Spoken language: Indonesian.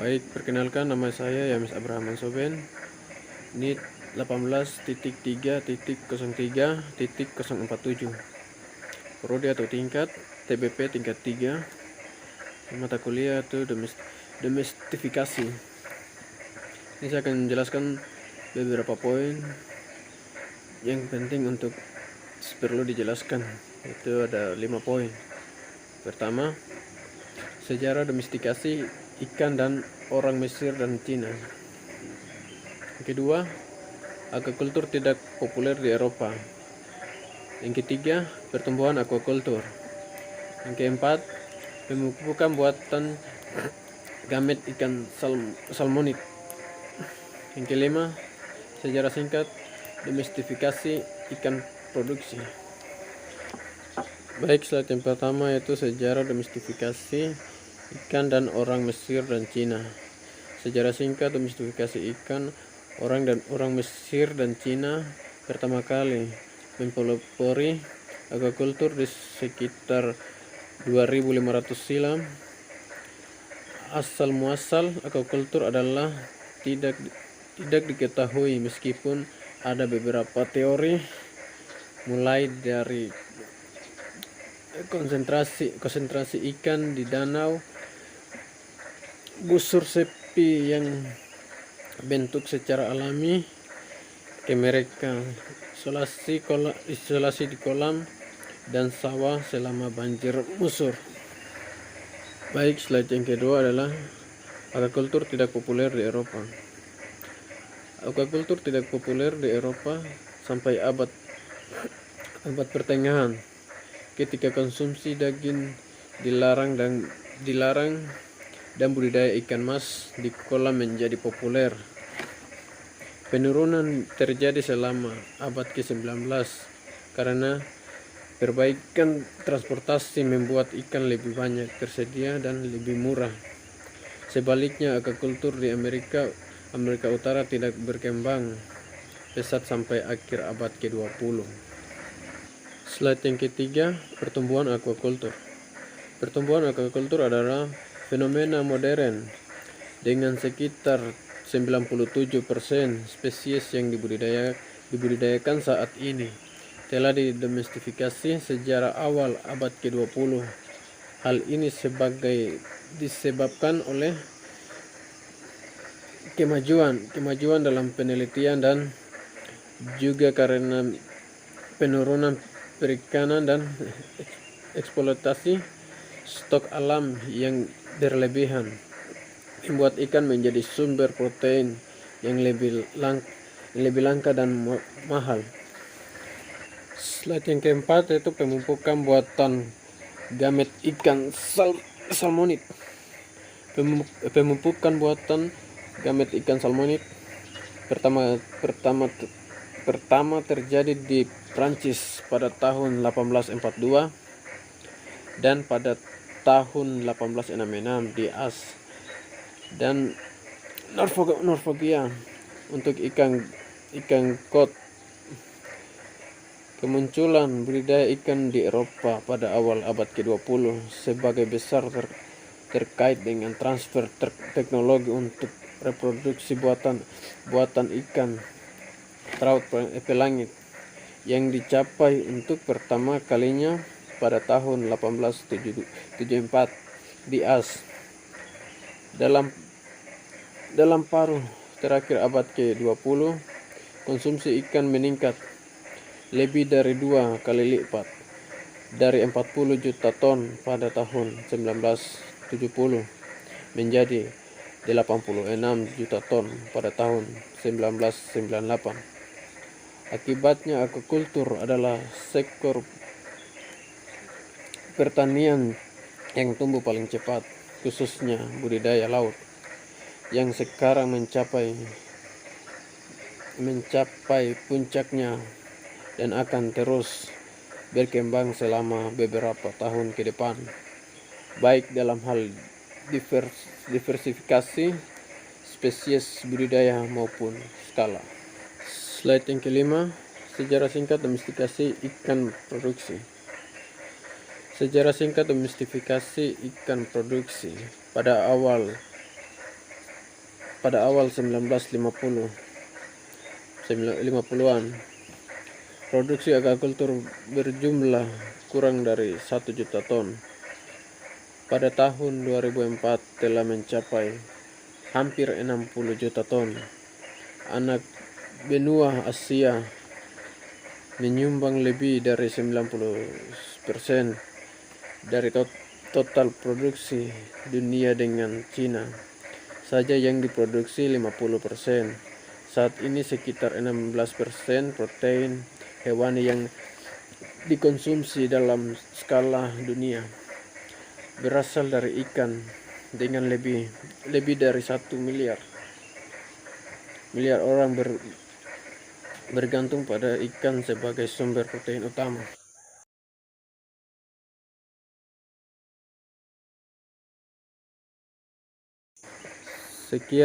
Baik, perkenalkan nama saya Yamis Abraham Mansoben. Ini 18.3.03.047. Prodi atau tingkat TBP tingkat 3. Mata kuliah itu domestifikasi. Ini saya akan menjelaskan beberapa poin yang penting untuk perlu dijelaskan. Itu ada 5 poin. Pertama, sejarah domestikasi ikan dan orang Mesir dan Cina. Yang kedua, aquaculture tidak populer di Eropa. Yang ketiga, pertumbuhan aquaculture. Yang keempat, pemupukan buatan gamet ikan salmonid. Yang kelima, sejarah singkat domestifikasi ikan produksi. Baik, slide yang pertama yaitu sejarah domestifikasi ikan dan orang Mesir dan Cina. Sejarah singkat domestifikasi ikan orang Mesir dan Cina pertama kali mempelopori aquaculture di sekitar 2500 silam. Asal muasal aquaculture adalah tidak diketahui, meskipun ada beberapa teori, mulai dari konsentrasi ikan di danau, busur sepi yang bentuk secara alami, ke mereka isolasi di kolam dan sawah selama banjir busur. Baik, slide yang kedua adalah aquaculture tidak populer di Eropa. Aquaculture tidak populer di Eropa sampai abad pertengahan, ketika konsumsi daging dilarang dan budidaya ikan mas di kolam menjadi populer. Penurunan terjadi selama abad ke-19 karena perbaikan transportasi membuat ikan lebih banyak tersedia dan lebih murah. Sebaliknya, aquaculture di Amerika Utara tidak berkembang pesat sampai akhir abad ke-20. Slide yang ketiga, pertumbuhan aquaculture. Pertumbuhan aquaculture adalah fenomena modern dengan sekitar 97% spesies yang dibudidayakan saat ini telah didomestifikasi sejak awal abad ke-20. Hal ini disebabkan oleh kemajuan dalam penelitian dan juga karena penurunan perikanan dan eksploitasi stok alam yang berlebihan, membuat ikan menjadi sumber protein yang lebih langka dan mahal. Slide yang keempat yaitu pemupukan buatan gamet ikan salmonid. Pemupukan buatan gamet ikan salmonid pertama terjadi di Prancis pada tahun 1842 dan pada tahun 1866 di As dan Norfolkia untuk ikan kod. Kemunculan budidaya ikan di Eropa pada awal abad ke-20 sebagai besar terkait dengan transfer teknologi untuk reproduksi buatan ikan traut pelangit yang dicapai untuk pertama kalinya pada tahun 1874 di As. Dalam paruh terakhir abad ke-20, konsumsi ikan meningkat lebih dari 2 kali lipat, dari 40 juta ton pada tahun 1970 menjadi 86 juta ton pada tahun 1998. Akibatnya, aquaculture adalah sektor pertanian yang tumbuh paling cepat, khususnya budidaya laut, yang sekarang mencapai puncaknya dan akan terus berkembang selama beberapa tahun ke depan, baik dalam hal diversifikasi spesies budidaya maupun skala. Slide yang kelima, sejarah singkat domestikasi ikan produksi. Sejarah singkat domestifikasi ikan produksi. Pada awal pada awal 1950-an. Produksi aquaculture berjumlah kurang dari 1 juta ton. Pada tahun 2004 telah mencapai hampir 60 juta ton. Anak benua Asia menyumbang lebih dari 90% dari total produksi dunia, dengan Cina saja yang diproduksi 50%. Saat ini sekitar 16% protein hewani yang dikonsumsi dalam skala dunia berasal dari ikan, dengan lebih dari 1 miliar orang bergantung pada ikan sebagai sumber protein utama. Sekian